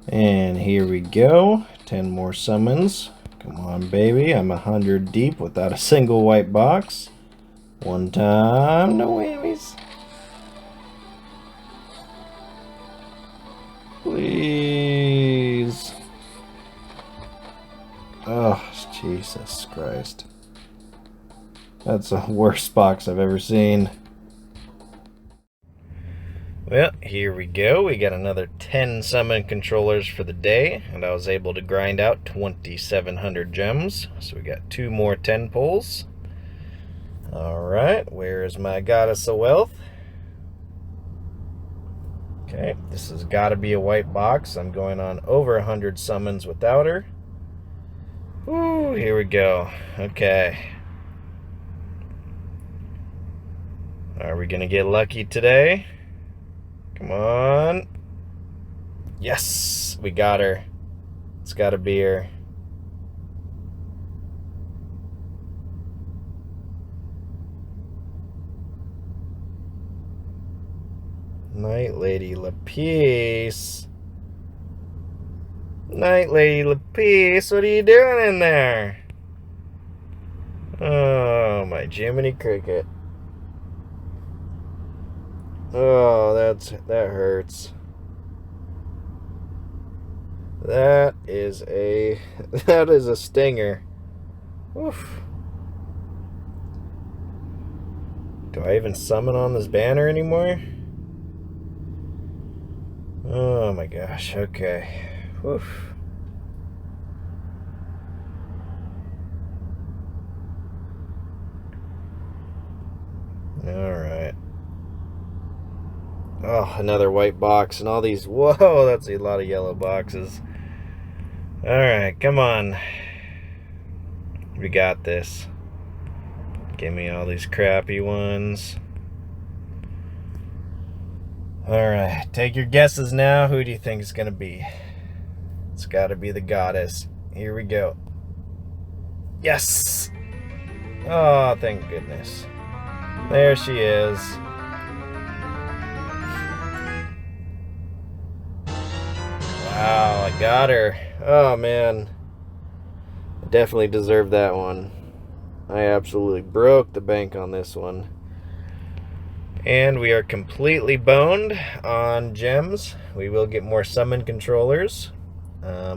And here we go. 10 more summons. Come on, baby. I'm 100 deep without a single white box. One time, no whammies. Please. Oh, Jesus Christ. That's the worst box I've ever seen. Well, here we go. We got another 10 summon controllers for the day, and I was able to grind out 2,700 gems. So we got 2 more 10 pulls. Alright, where's my Goddess of Wealth? Okay, this has got to be a white box. I'm going on over 100 summons without her. Ooh, here we go. Okay. Are we going to get lucky today? Come on. Yes, we got her. It's got to be her. Night Lady Lapice. Night Lady Lapice, what are you doing in there? Oh, my Jiminy Cricket. Oh, that hurts. That is a stinger. Oof. Do I even summon on this banner anymore? Oh my gosh, okay. Oof. Alright. Oh, another white box and all these. Whoa, that's a lot of yellow boxes. Alright, come on. We got this. Give me all these crappy ones. Alright, take your guesses now. Who do you think it's going to be? It's got to be the goddess. Here we go. Yes! Oh, thank goodness. There she is. Wow, I got her. Oh, man. I definitely deserved that one. I absolutely broke the bank on this one. And we are completely boned on gems. We will get more summon controllers.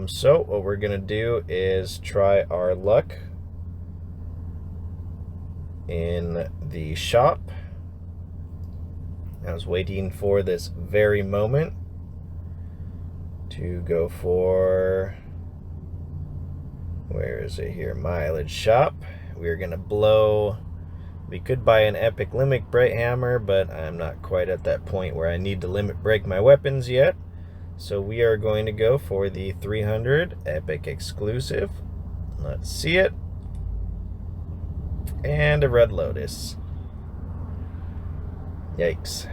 So what we're going to do is try our luck in the shop. I was waiting for this very moment to go for, where is it here, mileage shop. We're going to blow. We could buy an epic limit break hammer, but I'm not quite at that point where I need to limit break my weapons yet. So we are going to go for the 300 epic exclusive. Let's see it. And a red lotus. Yikes.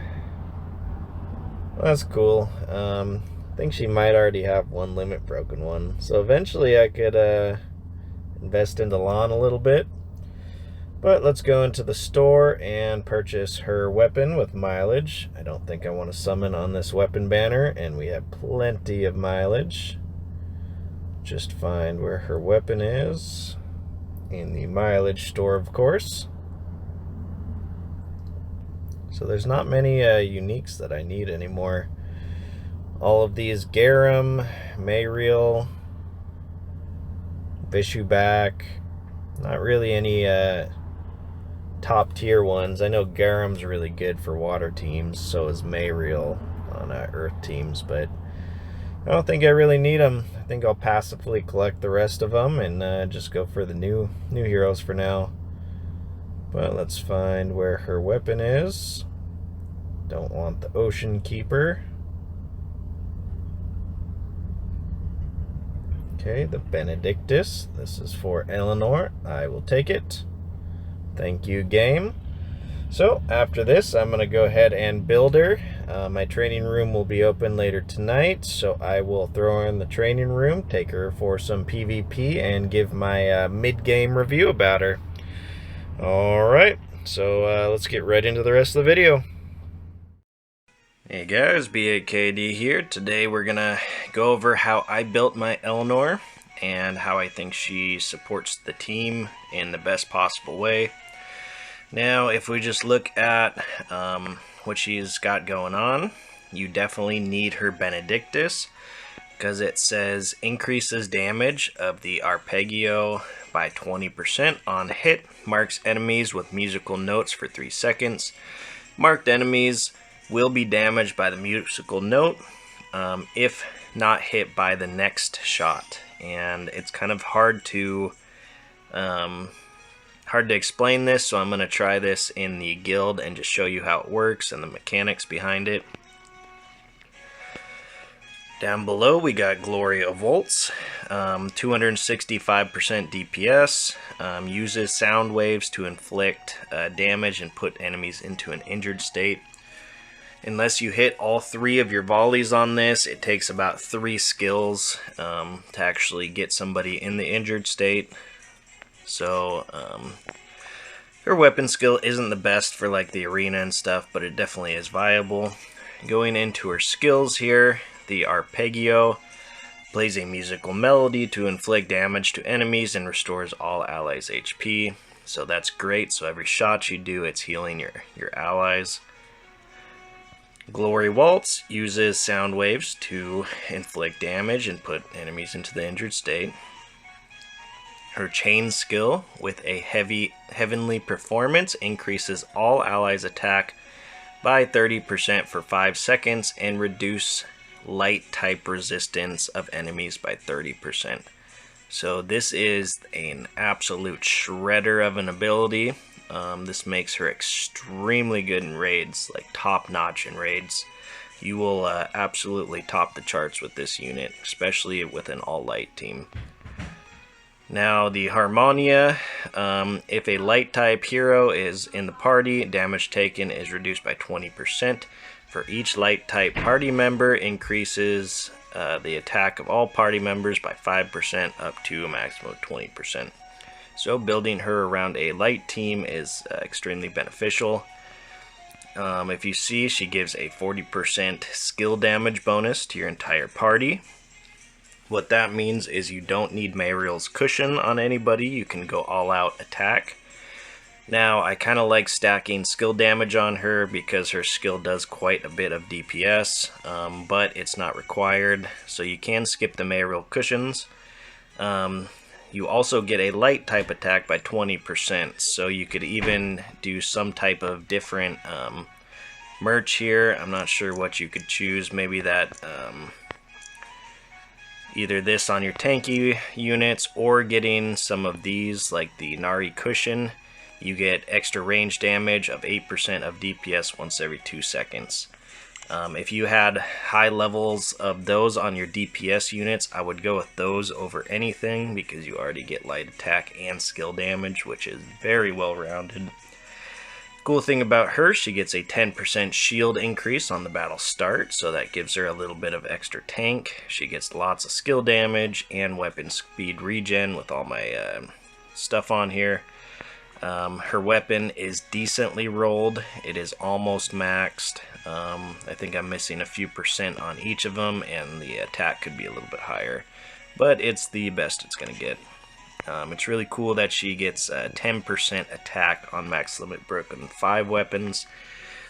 Well, that's cool. I think she might already have one limit broken one. So eventually I could invest into Lawn a little bit. But let's go into the store and purchase her weapon with mileage. I don't think I want to summon on this weapon banner, and we have plenty of mileage. Just find where her weapon is. In the mileage store, of course. So there's not many uniques that I need anymore. All of these Garum, Mayriel, Vishuback, not really any top tier ones. I know Garum's really good for water teams, so is Mayriel on earth teams, but I don't think I really need them. I think I'll passively collect the rest of them and just go for the new heroes for now. But let's find where her weapon is. Don't want the Ocean Keeper. Okay, the Benedictus. This is for Eleanor. I will take it. Thank you, game. So after this, I'm going to go ahead and build her. My training room will be open later tonight, so I will throw her in the training room, take her for some PvP, and give my mid-game review about her. Alright, so let's get right into the rest of the video. Hey guys, BAKD here. Today we're gonna go over how I built my Eleanor and how I think she supports the team in the best possible way. Now, if we just look at what she's got going on, you definitely need her Benedictus because it says increases damage of the arpeggio by 20% on hit, marks enemies with musical notes for 3 seconds. Marked enemies will be damaged by the musical note if not hit by the next shot. And it's kind of hard to explain this, so I'm going to try this in the guild and just show you how it works and the mechanics behind it. Down below we got Glory of Volts, 265% DPS, uses sound waves to inflict damage and put enemies into an injured state. Unless you hit all 3 of your volleys on this, it takes about 3 skills to actually get somebody in the injured state. So her weapon skill isn't the best for like the arena and stuff, but it definitely is viable. Going into her skills here, the arpeggio plays a musical melody to inflict damage to enemies and restores all allies' HP. So that's great. So every shot you do, it's healing your allies. Glory Waltz uses sound waves to inflict damage and put enemies into the injured state. Her chain skill with a heavenly performance increases all allies' attack by 30% for 5 seconds and reduce light type resistance of enemies by 30%. So this is an absolute shredder of an ability. This makes her extremely good in raids, like top notch in raids. You will absolutely top the charts with this unit, especially with an all light team. Now the Harmonia, if a light type hero is in the party, damage taken is reduced by 20%. For each light type party member, increases the attack of all party members by 5% up to a maximum of 20%. So building her around a light team is extremely beneficial. If you see, she gives a 40% skill damage bonus to your entire party. What that means is you don't need Mariel's cushion on anybody. You can go all out attack. Now, I kind of like stacking skill damage on her because her skill does quite a bit of DPS, but it's not required. So you can skip the Mariel cushions. You also get a light type attack by 20%, so you could even do some type of different merch here. I'm not sure what you could choose. Maybe that either this on your tanky units or getting some of these like the Nari cushion. You get extra range damage of 8% of DPS once every 2 seconds. If you had high levels of those on your DPS units, I would go with those over anything because you already get light attack and skill damage, which is very well rounded. Cool thing about her, she gets a 10% shield increase on the battle start, so that gives her a little bit of extra tank. She gets lots of skill damage and weapon speed regen with all my stuff on here. Her weapon is decently rolled. It is almost maxed. I think I'm missing a few percent on each of them, and the attack could be a little bit higher. But it's the best it's going to get. It's really cool that she gets 10% attack on max limit broken 5 weapons.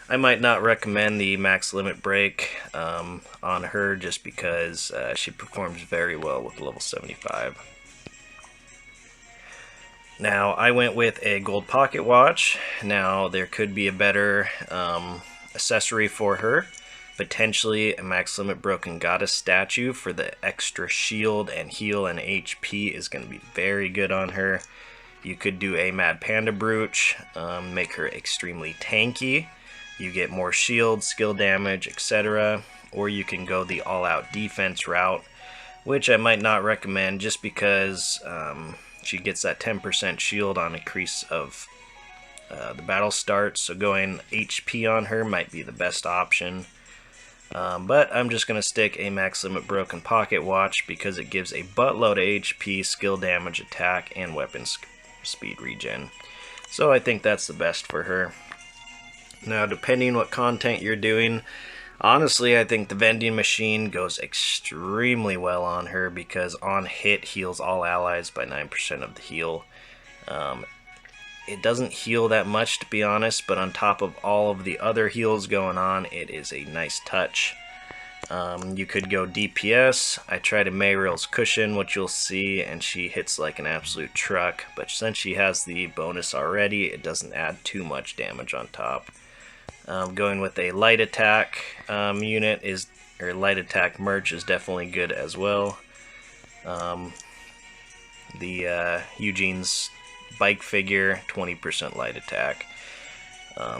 I might not recommend the max limit break on her just because she performs very well with level 75. Now, I went with a gold pocket watch. Now, there could be a better accessory for her. Potentially a max limit broken goddess statue for the extra shield and heal and HP is going to be very good on her. You could do a mad panda brooch, make her extremely tanky. You get more shield, skill damage, etc. Or you can go the all-out defense route, which I might not recommend just because she gets that 10% shield on increase of the battle start. So going HP on her might be the best option. But I'm just going to stick a max limit broken pocket watch because it gives a buttload of HP, skill damage, attack, and weapon speed regen. So I think that's the best for her. Now, depending what content you're doing, Honestly, I think the vending machine goes extremely well on her because on hit heals all allies by 9% of the heal. Um, it doesn't heal that much, to be honest, but on top of all of the other heals going on, it is a nice touch. You could go DPS. I tried a Mayril's Cushion, which you'll see, and she hits like an absolute truck, but since she has the bonus already, it doesn't add too much damage on top. Going with a light attack unit or light attack merch is definitely good as well. Eugene's bike figure, 20% light attack.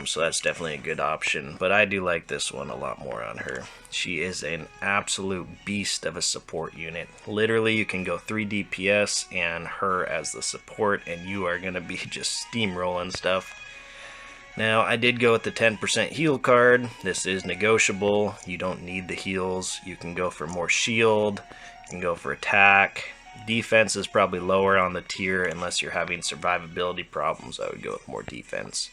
So that's definitely a good option, but I do like this one a lot more on her. She is an absolute beast of a support unit. Literally, you can go 3 DPS and her as the support, and you are going to be just steamrolling stuff. Now, I did go with the 10% heal card. This is negotiable. You don't need the heals. You can go for more shield. You can go for attack. Defense is probably lower on the tier unless you're having survivability problems. I would go with more defense.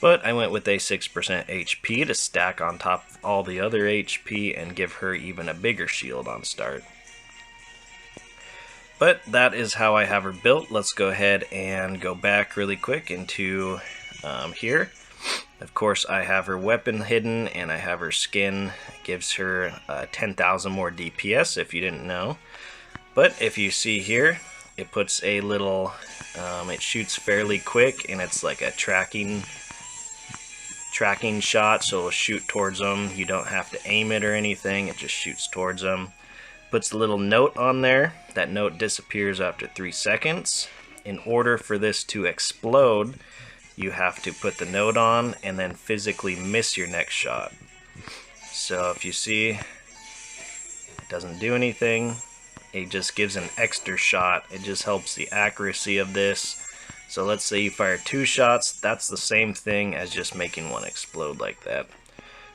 But I went with a 6% HP to stack on top of all the other HP and give her even a bigger shield on start. But that is how I have her built. Let's go ahead and go back really quick into here. Of course, I have her weapon hidden and I have her skin. It gives her 10,000 more DPS if you didn't know. But if you see here, it puts a little, it shoots fairly quick and it's like a tracking shot, so it'll shoot towards them. You don't have to aim it or anything, it just shoots towards them. Puts a little note on there. That note disappears after 3 seconds. In order for this to explode, you have to put the note on and then physically miss your next shot. So if you see, it doesn't do anything. It just gives an extra shot. It just helps the accuracy of this. So let's say you fire 2 shots, that's the same thing as just making one explode like that.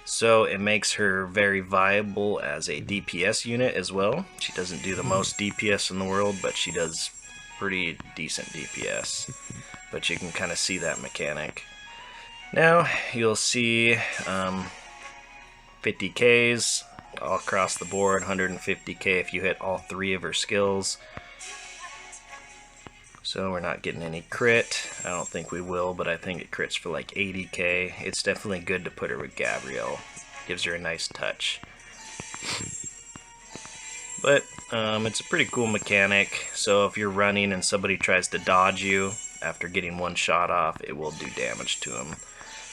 So it makes her very viable as a DPS unit as well. She doesn't do the most DPS in the world, but she does pretty decent DPS. But you can kind of see that mechanic. Now you'll see 50Ks all across the board, 150K if you hit all 3 of her skills. So we're not getting any crit. I don't think we will, but I think it crits for like 80K. It's definitely good to put her with Gabrielle. Gives her a nice touch. But it's a pretty cool mechanic. So if you're running and somebody tries to dodge you after getting 1 shot off, it will do damage to them.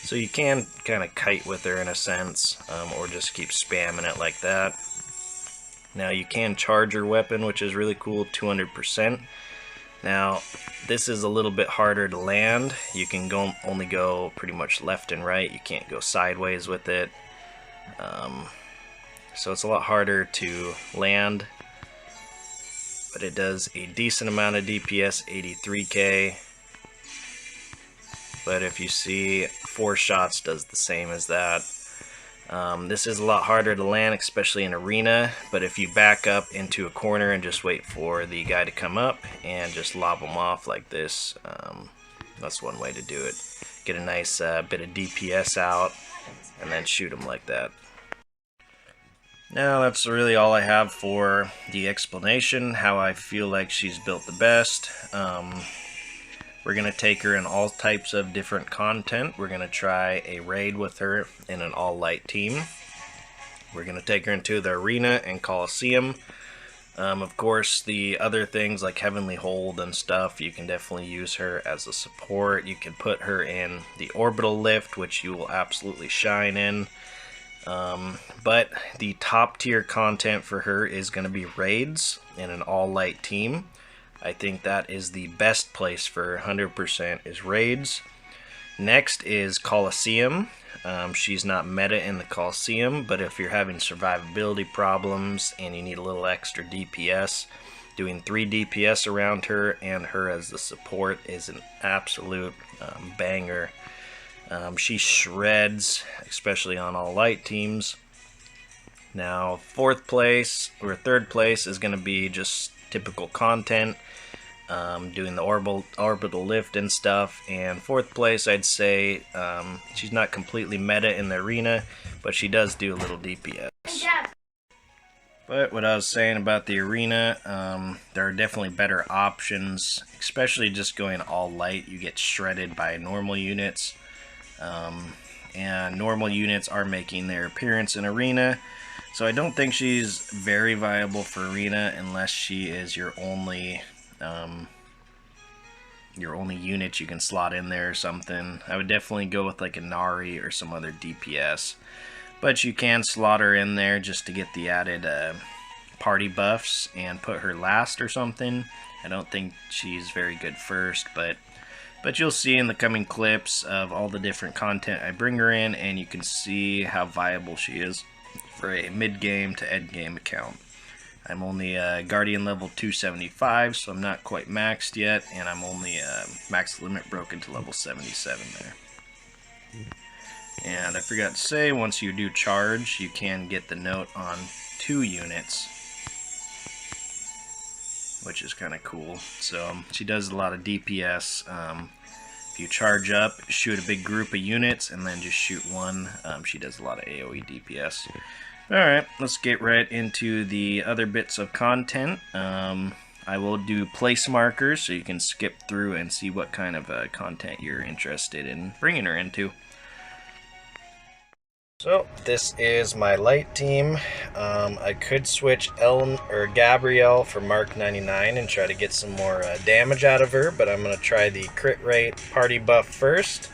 So you can kind of kite with her in a sense, or just keep spamming it like that. Now you can charge your weapon, which is really cool, 200%. Now, this is a little bit harder to land. You can only go pretty much left and right. You can't go sideways with it. So it's a lot harder to land. But it does a decent amount of DPS, 83K. But if you see, 4 shots does the same as that. This is a lot harder to land, especially in arena, but if you back up into a corner and just wait for the guy to come up and just lob him off like this, that's one way to do it. Get a nice bit of DPS out and then shoot him like that. Now that's really all I have for the explanation, how I feel like she's built the best. We're going to take her in all types of different content. We're going to try a raid with her in an all-light team. We're going to take her into the arena and Colosseum. Of course, the other things like Heavenly Hold and stuff, you can definitely use her as a support. You can put her in the orbital lift, which you will absolutely shine in. But the top tier content for her is going to be raids in an all-light team. I think that is the best place for 100% is raids. Next is Colosseum. She's not meta in the Colosseum, but if you're having survivability problems and you need a little extra DPS, doing 3 DPS around her and her as the support is an absolute banger. She shreds, especially on all light teams. Now, 4th place or 3rd place is going to be just typical content. doing the orbital lift and stuff. And 4th place, I'd say she's not completely meta in the arena, but she does do a little DPS. But what I was saying about the arena, there are definitely better options, especially just going all light. You get shredded by normal units, and normal units are making their appearance in arena. So I don't think she's very viable for arena unless she is your only unit you can slot in there or something. I would definitely go with like a Nari or some other DPS. But you can slot her in there just to get the added party buffs and put her last or something. I don't think she's very good first, but you'll see in the coming clips of all the different content I bring her in, and you can see how viable she is for a mid-game to end-game account. I'm only Guardian level 275, so I'm not quite maxed yet, and I'm only max limit broken to level 77 there. And I forgot to say, once you do charge, you can get the note on 2 units, which is kind of cool. So she does a lot of DPS. If you charge up, shoot a big group of units, and then just shoot one, she does a lot of AoE DPS. Alright, let's get right into the other bits of content. I will do place markers so you can skip through and see what kind of content you're interested in bringing her into. So this is my light team. I could switch Gabrielle for Mark 99 and try to get some more damage out of her, but I'm going to try the crit rate party buff first.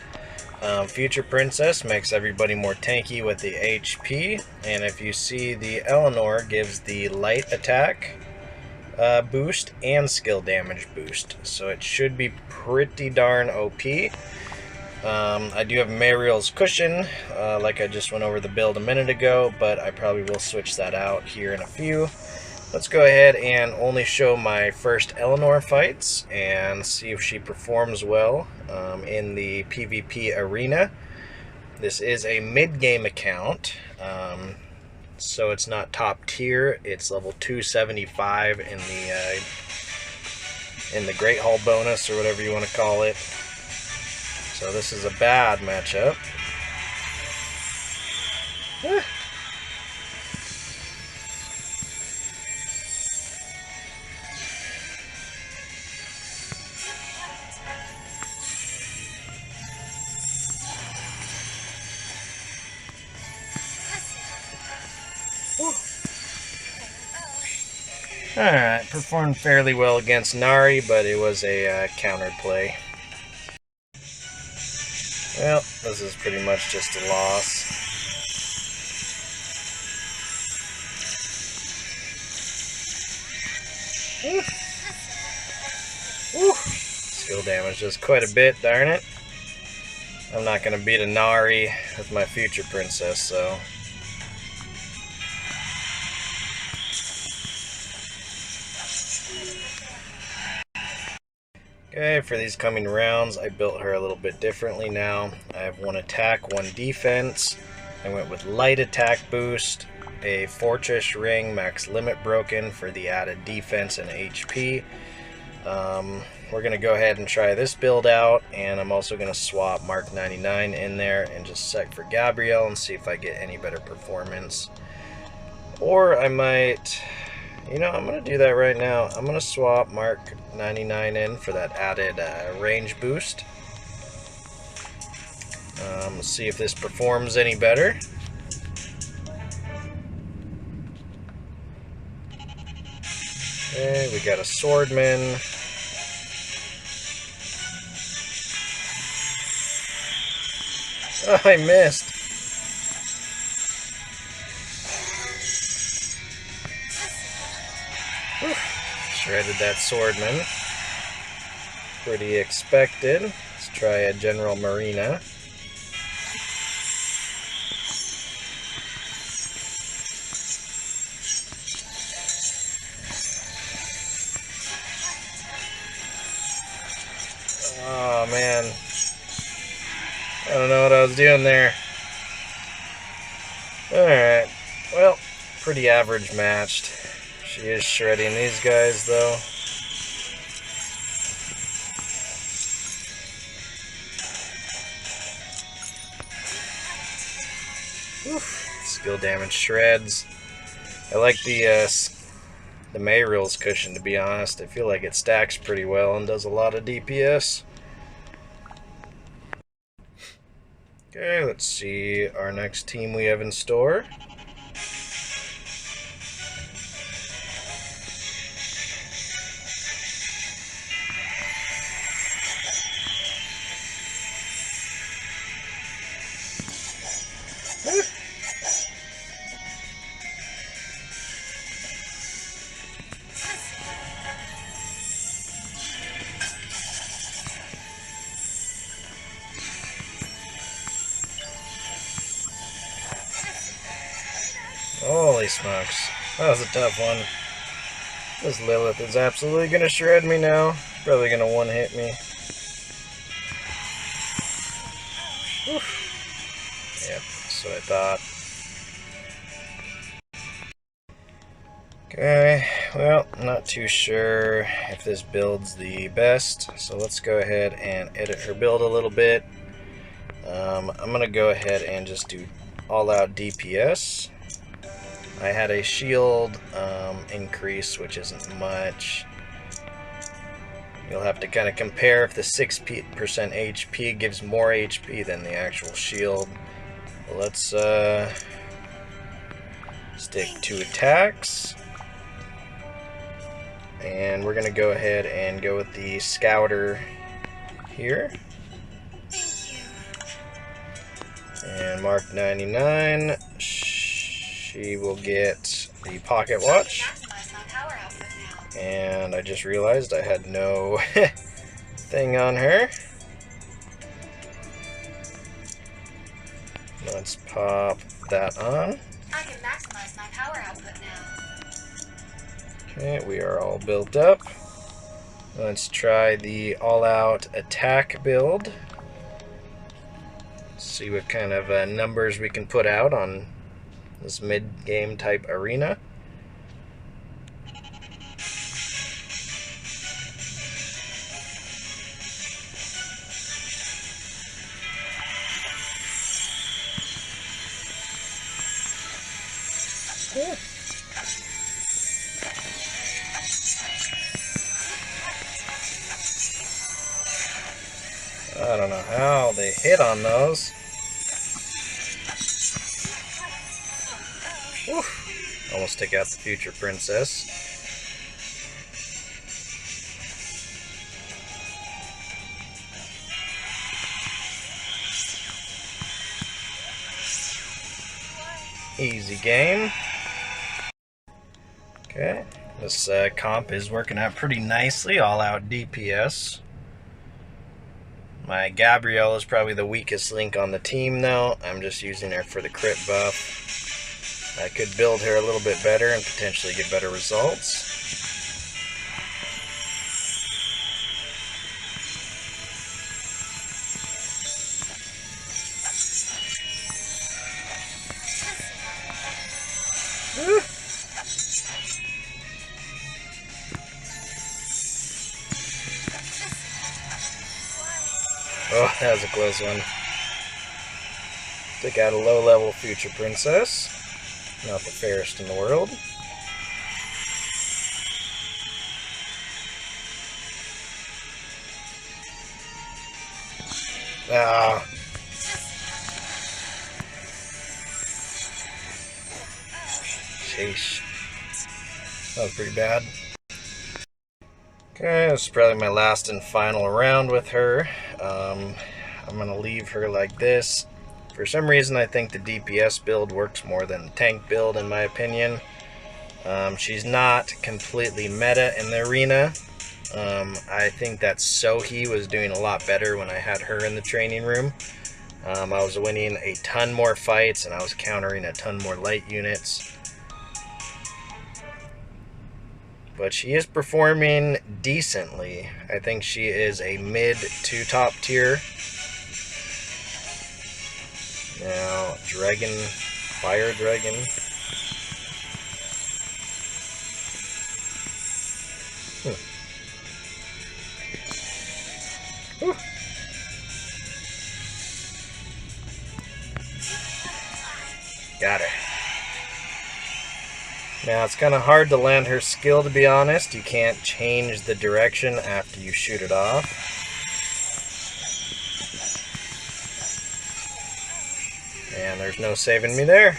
Future Princess makes everybody more tanky with the HP, and if you see, the Eleanor gives the light attack boost and skill damage boost, so it should be pretty darn OP. I do have Mariel's Cushion, like I just went over the build a minute ago, but I probably will switch that out here in a few. Let's go ahead and only show my first Eleanor fights and see if she performs well in the PvP arena. This is a mid-game account, so it's not top tier. It's level 275 in the Great Hall bonus, or whatever you want to call it. So this is a bad matchup. Alright, performed fairly well against Nari, but it was a countered play. Well, this is pretty much just a loss. Skill damage does quite a bit, darn it. I'm not going to beat a Nari with my future princess, so... Okay, for these coming rounds, I built her a little bit differently now. I have 1 attack, 1 defense. I went with light attack boost, a fortress ring, max limit broken for the added defense and HP. We're going to go ahead and try this build out, and I'm also going to swap Mark 99 in there and just sec for Gabrielle and see if I get any better performance. Or I might... You know, I'm going to do that right now. I'm going to swap Mark 99 in for that added range boost. Let's see if this performs any better. Okay, we got a swordman. Oh, I missed. Shredded that swordman. Pretty expected. Let's try a General Marina. Oh man. I don't know what I was doing there. Alright. Well, pretty average matched. She is shredding these guys, though. Oof. Skill damage shreds. I like the Mayril's cushion, to be honest. I feel like it stacks pretty well and does a lot of DPS. Okay, let's see our next team we have in store. Holy smokes. That was a tough one. This Lilith is absolutely going to shred me now. Probably going to one-hit me. Oof. Yep, that's what I thought. Okay, well, not too sure if this build's the best, so let's go ahead and edit her build a little bit. I'm going to go ahead and just do all-out DPS. I had a shield increase, which isn't much. You'll have to kind of compare if the 6% HP gives more HP than the actual shield. Well, let's stick to attacks. And we're going to go ahead and go with the Scouter here. And Mark 99. She will get the pocket watch. And I just realized I had no thing on her. Let's pop that on. I can maximize my power output now. Okay, we are all built up. Let's try the all-out attack build. See what kind of numbers we can put out on this mid-game type arena. I don't know how they hit on those. Oof. Almost took out the future princess. Easy game. Okay, this comp is working out pretty nicely, all out DPS. My Gabrielle is probably the weakest link on the team though. I'm just using her for the crit buff. I could build her a little bit better and potentially get better results. Oh, that was a close one. Took out a low-level future princess. Not the fairest in the world. Ah. Sheesh. That was pretty bad. Okay, this is probably my last and final round with her. I'm going to leave her like this. For some reason, I think the DPS build works more than the tank build, in my opinion. She's not completely meta in the arena. I think that Sohi was doing a lot better when I had her in the training room. I was winning a ton more fights, and I was countering a ton more light units. But she is performing decently. I think she is a mid to top tier. Now, Dragon, Fire Dragon. Got it. Now, it's kind of hard to land her skill, to be honest. You can't change the direction after you shoot it off. And there's no saving me there.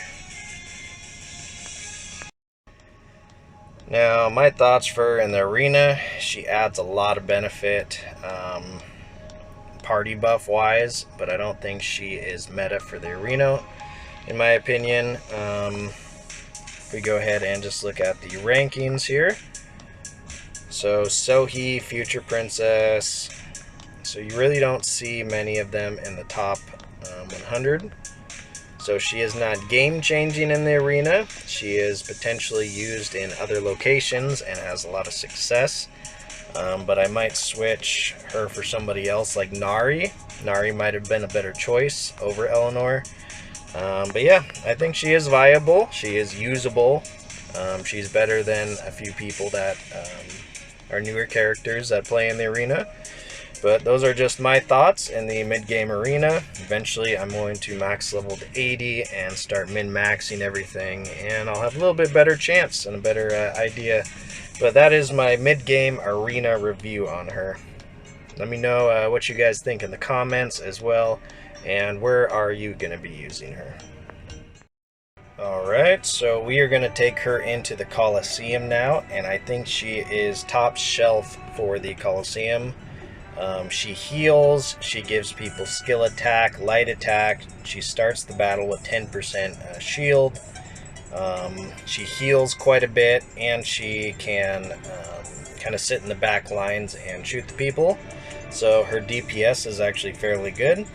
Now, my thoughts for her in the arena, she adds a lot of benefit party buff wise, but I don't think she is meta for the arena, in my opinion. If we go ahead and just look at the rankings here. So, Sohi, Future Princess. So, you really don't see many of them in the top 100. So she is not game-changing in the arena. She is potentially used in other locations and has a lot of success. But I might switch her for somebody else like Nari. Nari might have been a better choice over Eleanor. But yeah, I think she is viable. She is usable. She's better than a few people that are newer characters that play in the arena. But those are just my thoughts in the mid-game arena. Eventually, I'm going to max level to 80 and start min-maxing everything, and I'll have a little bit better chance and a better idea. But that is my mid-game arena review on her. Let me know what you guys think in the comments as well, and where are you going to be using her. Alright, so we are going to take her into the Colosseum now, and I think she is top shelf for the Colosseum. She heals, she gives people skill attack, light attack, she starts the battle with 10% shield, she heals quite a bit, and she can kind of sit in the back lines and shoot the people, so her DPS is actually fairly good.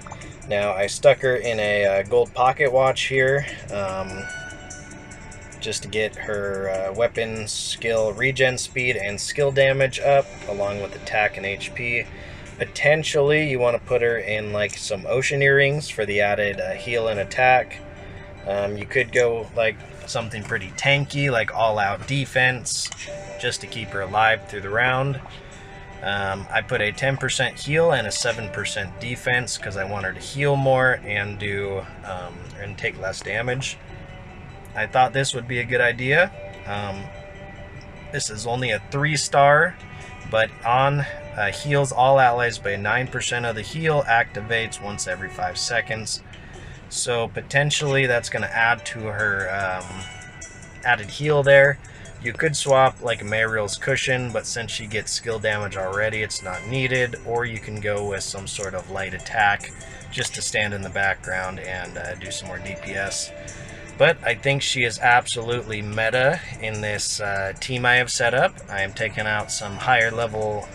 Now, I stuck her in a gold pocket watch here, just to get her weapon skill regen speed and skill damage up, along with attack and HP. Potentially, you want to put her in like some ocean earrings for the added heal and attack. You could go like something pretty tanky, like all-out defense, just to keep her alive through the round. I put a 10% heal and a 7% defense because I want her to heal more and and take less damage. I thought this would be a good idea. This is only a 3-star, but on heals all allies by 9% of the heal, activates once every 5 seconds. So potentially that's going to add to her added heal there. You could swap like Mariel's cushion, but since she gets skill damage already, it's not needed. Or you can go with some sort of light attack just to stand in the background and do some more DPS. But I think she is absolutely meta in this team I have set up. I am taking out some higher level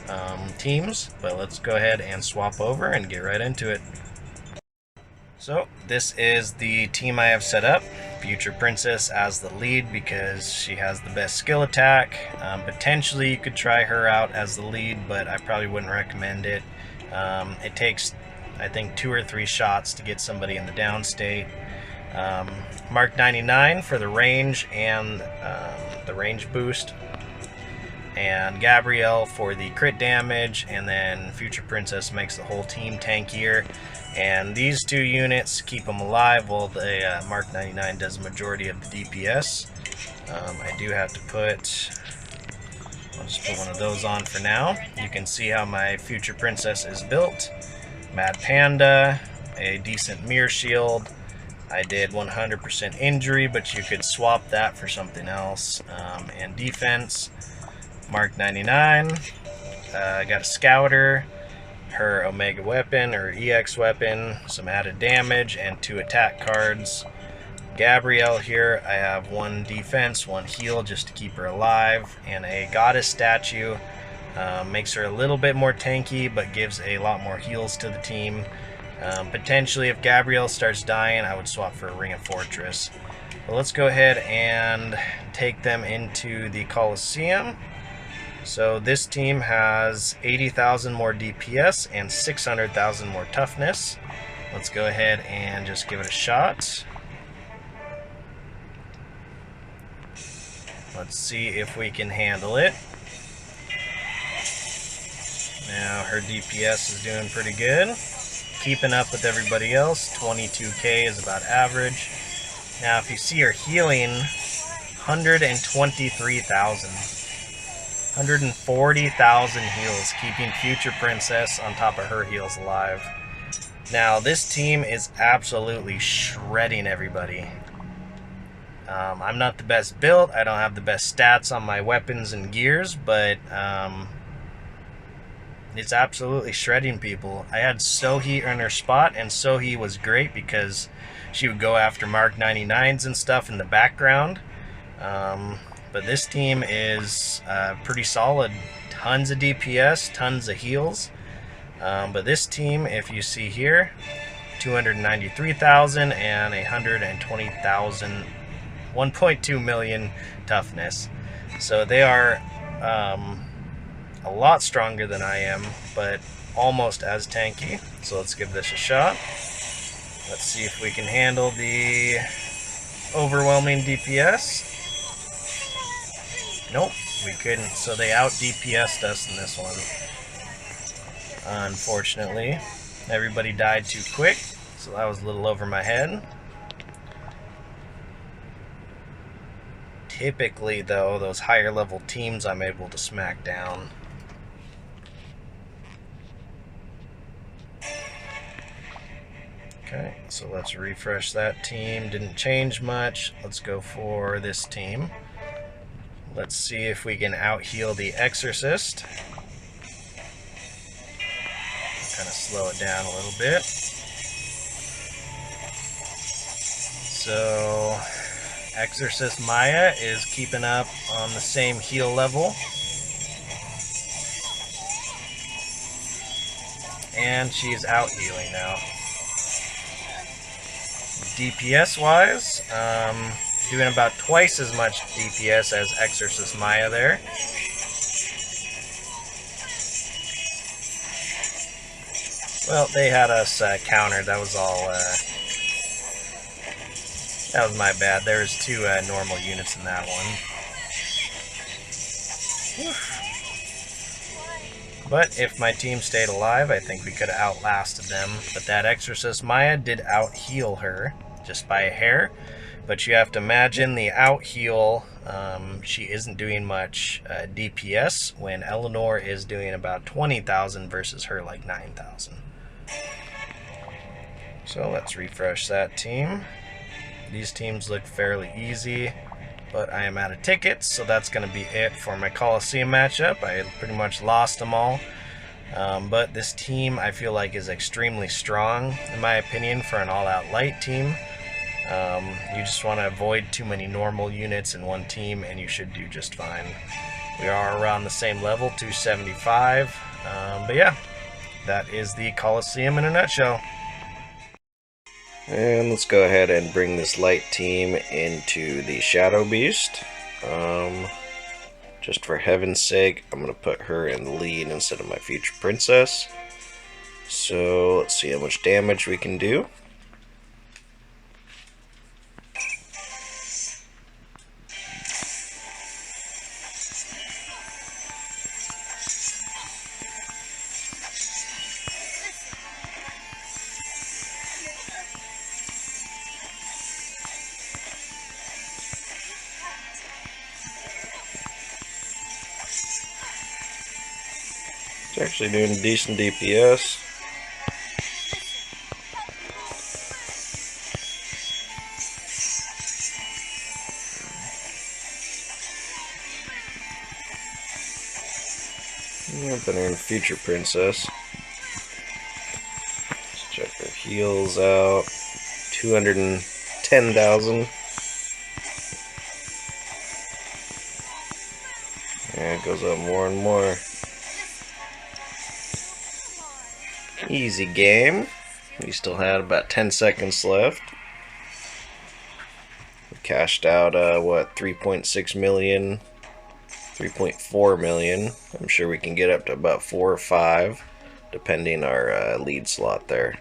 teams, but let's go ahead and swap over and get right into it. So this is the team I have set up. Future Princess as the lead because she has the best skill attack. Potentially you could try her out as the lead, but I probably wouldn't recommend it. It takes, I think, 2 or 3 shots to get somebody in the down state. Mark 99 for the range and the range boost, and Gabrielle for the crit damage, and then Future Princess makes the whole team tankier, and these 2 units keep them alive while the Mark 99 does the majority of the DPS. I do have to I'll just put one of those on for now. You can see how my Future Princess is built. Mad Panda, a decent mirror shield. I did 100% injury, but you could swap that for something else. And defense, Mark 99. I got a Scouter, her Omega weapon, or EX weapon, some added damage, and 2 attack cards. Gabrielle here, I have 1 defense, 1 heal just to keep her alive, and a Goddess statue. Makes her a little bit more tanky, but gives a lot more heals to the team. Potentially, if Gabrielle starts dying, I would swap for a Ring of Fortress. But let's go ahead and take them into the Colosseum. So this team has 80,000 more DPS and 600,000 more toughness. Let's go ahead and just give it a shot. Let's see if we can handle it. Now her DPS is doing pretty good. Keeping up with everybody else. 22k is about average. Now, if you see her healing, 123,000. 140,000 heals, keeping Future Princess on top of her heals alive. Now, this team is absolutely shredding everybody. I'm not the best built. I don't have the best stats on my weapons and gears, but it's absolutely shredding people. I had Sohee in her spot, and Sohee was great because she would go after Mark 99s and stuff in the background. But this team is pretty solid. Tons of DPS, tons of heals. But this team, if you see here, 293,000 and 120,000, 1.2 million toughness. So they are a lot stronger than I am, but almost as tanky. So let's give this a shot. Let's see if we can handle the overwhelming DPS. Nope, we couldn't. So they out DPS'd us in this one. Unfortunately, everybody died too quick, so that was a little over my head. Typically, though, those higher level teams I'm able to smack down. Okay, so let's refresh that team. Didn't change much. Let's go for this team. Let's see if we can out-heal the Exorcist. Kind of slow it down a little bit. So, Exorcist Maya is keeping up on the same heal level. And she's out-healing now. DPS-wise, doing about twice as much DPS as Exorcist Maya there. Well, they had us countered. That was all. That was my bad. There was 2 normal units in that one. Oof. But if my team stayed alive, I think we could have outlasted them. But that Exorcist Maya did out-heal her, just by a hair. But you have to imagine the out-heal, she isn't doing much DPS, when Eleanor is doing about 20,000 versus her like 9,000. So let's refresh that team. These teams look fairly easy, but I am out of tickets, so that's going to be it for my Colosseum matchup. I pretty much lost them all. But this team I feel like is extremely strong, in my opinion, for an all-out light team. You just want to avoid too many normal units in one team, and you should do just fine. We are around the same level, 275. But yeah, that is the Colosseum in a nutshell. And let's go ahead and bring this light team into the Shadow Beast. Just for heaven's sake, I'm going to put her in the lead instead of my Future Princess. So let's see how much damage we can do. It's actually doing decent DPS. Put her in Future Princess. Let's check her heals out. 210,000. Yeah, it goes up more and more. Easy game. We still had about 10 seconds left. We cashed out, what, 3.6 million, 3.4 million. I'm sure we can get up to about 4 or 5, depending our lead slot there.